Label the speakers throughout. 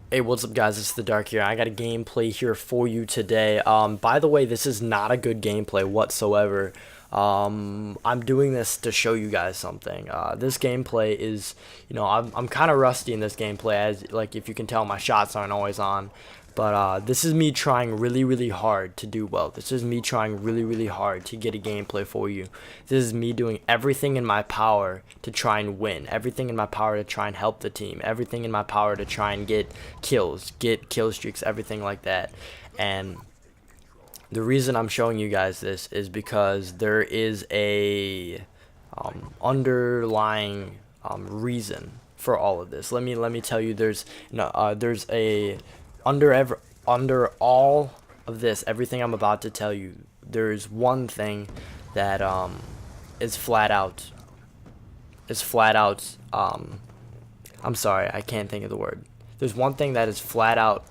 Speaker 1: Hey, what's up, guys? It's the Dark here. I got a gameplay here for you today. By the way, this is not a good gameplay whatsoever. I'm doing this to show you guys something. This gameplay is, I'm kind of rusty in this gameplay, as like if you can tell, my shots aren't always on. But this is me trying really, really hard to do well. This is me trying really, really hard to get a gameplay for you. This is me doing everything in my power to try and win. Everything in my power to try and help the team. Everything in my power to try and get kills, get kill streaks, everything like that. And the reason I'm showing you guys this is because there is a underlying reason for all of this. Let me tell you. There's a under all of this, everything I'm about to tell you, there's one thing that is flat out is flat out I'm sorry, I can't think of the word. There's one thing that is flat out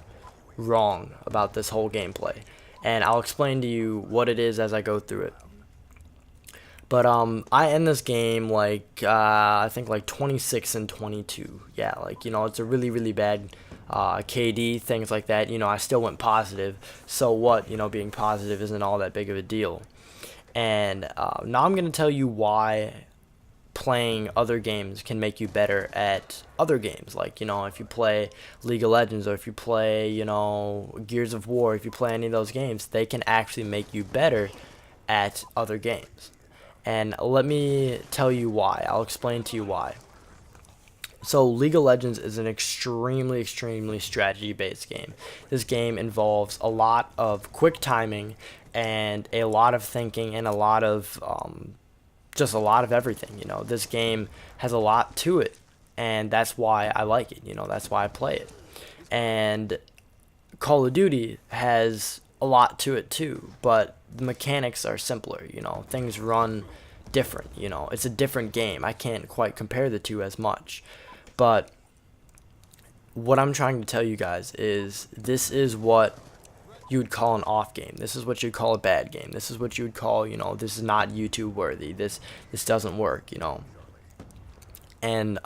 Speaker 1: wrong about this whole gameplay, and I'll explain to you what it is as I go through it. But I end this game like I think like 26 and 22. Yeah, like it's a really, really bad KD, things like that. I still went positive. So what? Being positive isn't all that big of a deal. And now I'm gonna tell you why playing other games can make you better at other games. Like, if you play League of Legends, or if you play, Gears of War, if you play any of those games, they can actually make you better at other games. And let me tell you why. I'll explain to you why. So League of Legends is an extremely, extremely strategy-based game. This game involves a lot of quick timing and a lot of thinking and a lot of just a lot of everything. This game has a lot to it, and that's why I like it. That's why I play it. And Call of Duty has a lot to it too, but the mechanics are simpler. Things run different. It's a different game. I can't quite compare the two as much, but what I'm trying to tell you guys is this is what you would call an off game. This is what you'd call a bad game. This is what you would call, this is not YouTube worthy. This doesn't work. And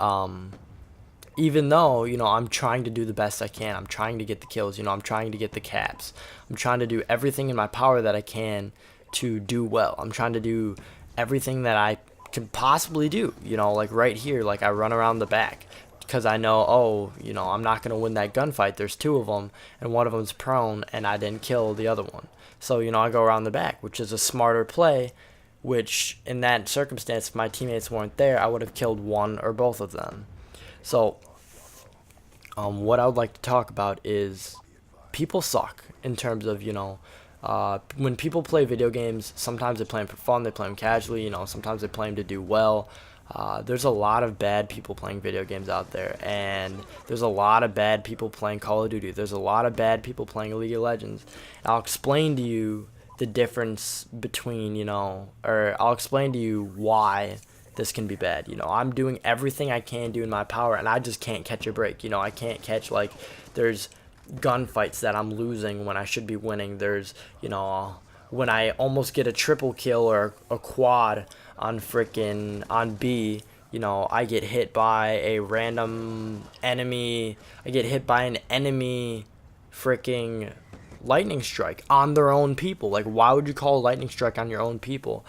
Speaker 1: even though, I'm trying to do the best I can, I'm trying to get the kills, I'm trying to get the caps, I'm trying to do everything in my power that I can to do well. I'm trying to do everything that I can possibly do, like right here, like I run around the back because I know, oh, I'm not going to win that gunfight. There's two of them, and one of them's prone, and I didn't kill the other one. So, I go around the back, which is a smarter play, which in that circumstance, if my teammates weren't there, I would have killed one or both of them. So, what I would like to talk about is people suck in terms of, when people play video games, sometimes they play them for fun, they play them casually, sometimes they play them to do well. There's a lot of bad people playing video games out there, and there's a lot of bad people playing Call of Duty. There's a lot of bad people playing League of Legends. And I'll explain to you the difference between, or I'll explain to you why this can be bad. I'm doing everything I can do in my power, and I just can't catch a break. I can't catch, like, there's gunfights that I'm losing when I should be winning. There's, when I almost get a triple kill or a quad on on B, I get hit by a random enemy. I get hit by an enemy freaking lightning strike on their own people. Like, why would you call a lightning strike on your own people?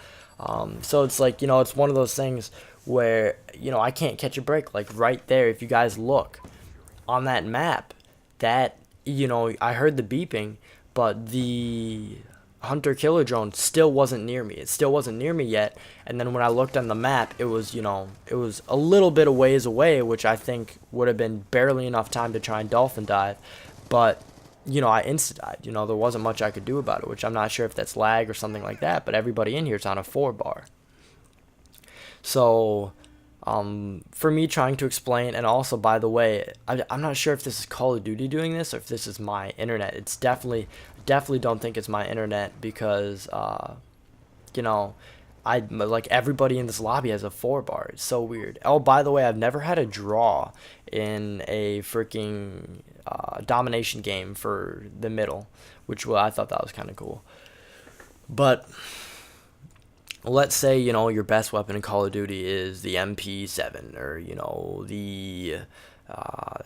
Speaker 1: So it's like, it's one of those things where, I can't catch a break. Like right there, if you guys look on that map, that, I heard the beeping, but the hunter killer drone still wasn't near me. It still wasn't near me yet. And then when I looked on the map, it was, it was a little bit of ways away, which I think would have been barely enough time to try and dolphin dive. But, I insta-died. There wasn't much I could do about it, which I'm not sure if that's lag or something like that, but everybody in here is on a 4-bar. So, for me trying to explain, and also, by the way, I'm not sure if this is Call of Duty doing this or if this is my internet. It's definitely don't think it's my internet because, like everybody in this lobby has a 4-bar. It's so weird. Oh, by the way, I've never had a draw in a freaking domination game for the middle, which, well, I thought that was kind of cool. But let's say, your best weapon in Call of Duty is the MP7 or, the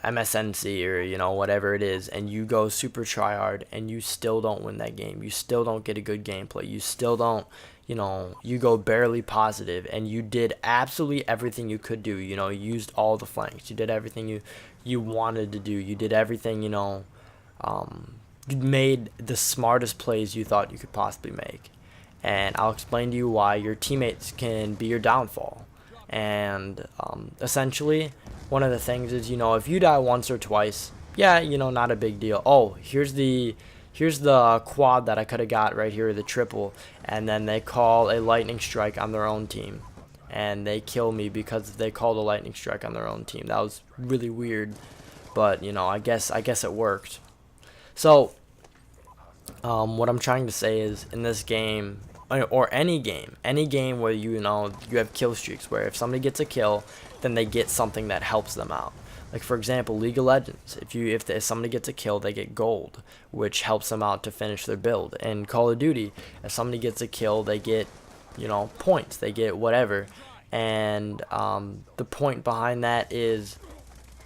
Speaker 1: MSNC or whatever it is, and you go super try hard and you still don't win that game, you still don't get a good gameplay, you still don't, you go barely positive, and you did absolutely everything you could do, you used all the flanks, you did everything you wanted to do, you did everything, you made the smartest plays you thought you could possibly make, and I'll explain to you why your teammates can be your downfall. And essentially, one of the things is, if you die once or twice, yeah, not a big deal. Oh, here's the quad that I could have got right here, the triple, and then they call a lightning strike on their own team, and they kill me because they called a lightning strike on their own team. That was really weird, but I guess it worked. So, what I'm trying to say is, in this game, or any game where you have kill streaks, where if somebody gets a kill, then they get something that helps them out. Like, for example, League of Legends, if somebody gets a kill, they get gold, which helps them out to finish their build. In Call of Duty, if somebody gets a kill, they get points, they get whatever. And the point behind that is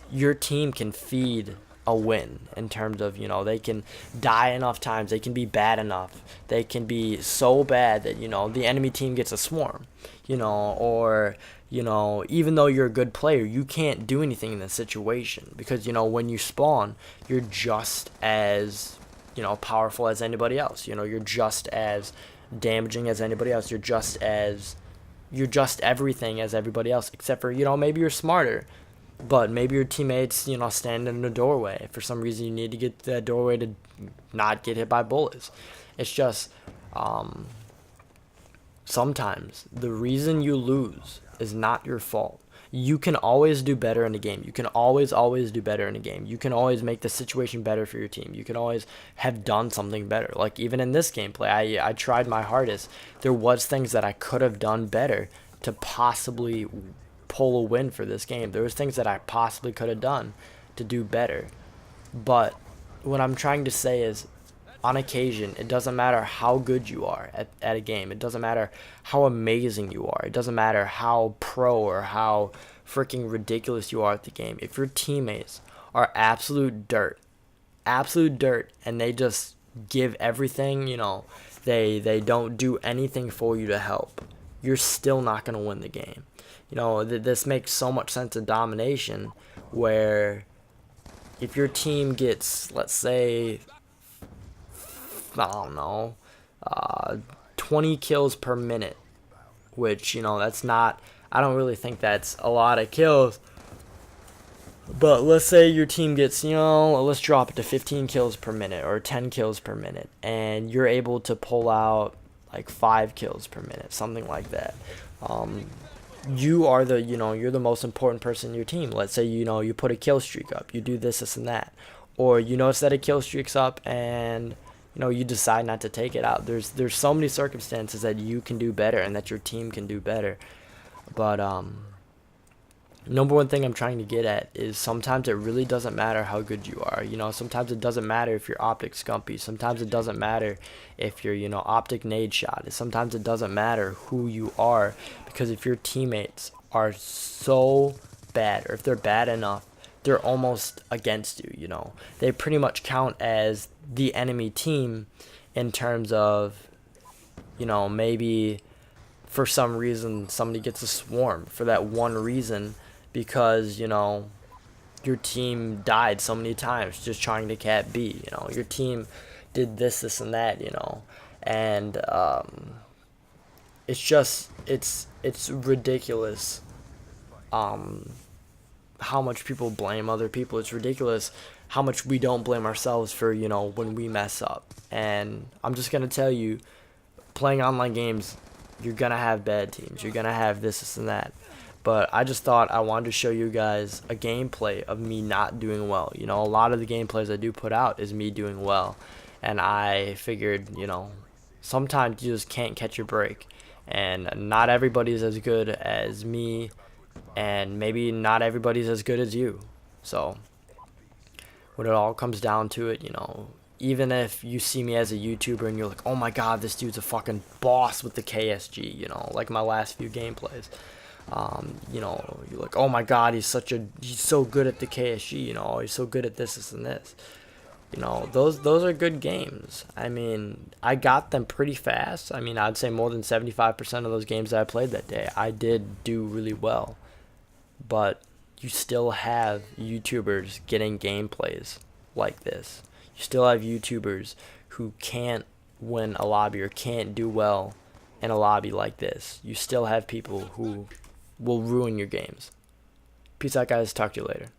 Speaker 1: your team can feed a win, in terms of they can die enough times, they can be bad enough, they can be so bad that the enemy team gets a swarm, or even though you're a good player, you can't do anything in this situation, because when you spawn, you're just as powerful as anybody else. You're just as damaging as anybody else, you're just everything as everybody else, except for maybe you're smarter. But maybe your teammates, stand in the doorway. For some reason, you need to get to that doorway to not get hit by bullets. It's just, sometimes the reason you lose is not your fault. You can always do better in the game. You can always do better in the game. You can always make the situation better for your team. You can always have done something better. Like, even in this gameplay, I tried my hardest. There was things that I could have done better to possibly pull a win for this game. There was things that I possibly could have done to do better. But what I'm trying to say is, on occasion, it doesn't matter how good you are at a game. It doesn't matter how amazing you are. It doesn't matter how pro or how freaking ridiculous you are at the game. If your teammates are absolute dirt, and they just give everything, they don't do anything for you to help, you're still not going to win the game. This makes so much sense in domination, where if your team gets, let's say, I don't know, 20 kills per minute, which, that's not, I don't really think that's a lot of kills, but let's say your team gets, let's drop it to 15 kills per minute or 10 kills per minute, and you're able to pull out like 5 kills per minute, something like that. You are you're the most important person in your team. Let's say, you put a kill streak up, you do this and that, or you notice that a kill streak's up and, you decide not to take it out. There's so many circumstances that you can do better and that your team can do better. But, number one thing I'm trying to get at is, sometimes it really doesn't matter how good you are. Sometimes it doesn't matter if you're optic scumpy. Sometimes it doesn't matter if you're, optic nade shot. Sometimes it doesn't matter who you are, because if your teammates are so bad, or if they're bad enough, they're almost against you. They pretty much count as the enemy team, in terms of, maybe for some reason somebody gets a swarm for that one reason, because your team died so many times just trying to cat B. Your team did this and that, and it's ridiculous how much people blame other people. It's ridiculous how much we don't blame ourselves for when we mess up. And I'm just gonna tell you, playing online games, you're gonna have bad teams, you're gonna have this and that. But I just thought I wanted to show you guys a gameplay of me not doing well. A lot of the gameplays I do put out is me doing well, and I figured, sometimes you just can't catch your break, and not everybody's as good as me, and maybe not everybody's as good as you. So when it all comes down to it, even if you see me as a YouTuber and you're like, oh my god, this dude's a fucking boss with the KSG, like my last few gameplays, You're like, oh my god, he's so good at the KSG, he's so good at this and this. Those are good games. I mean, I got them pretty fast. I mean, I'd say more than 75% of those games that I played that day, I did do really well. But you still have YouTubers getting gameplays like this. You still have YouTubers who can't win a lobby or can't do well in a lobby like this. You still have people who will ruin your games. Peace out, guys. Talk to you later.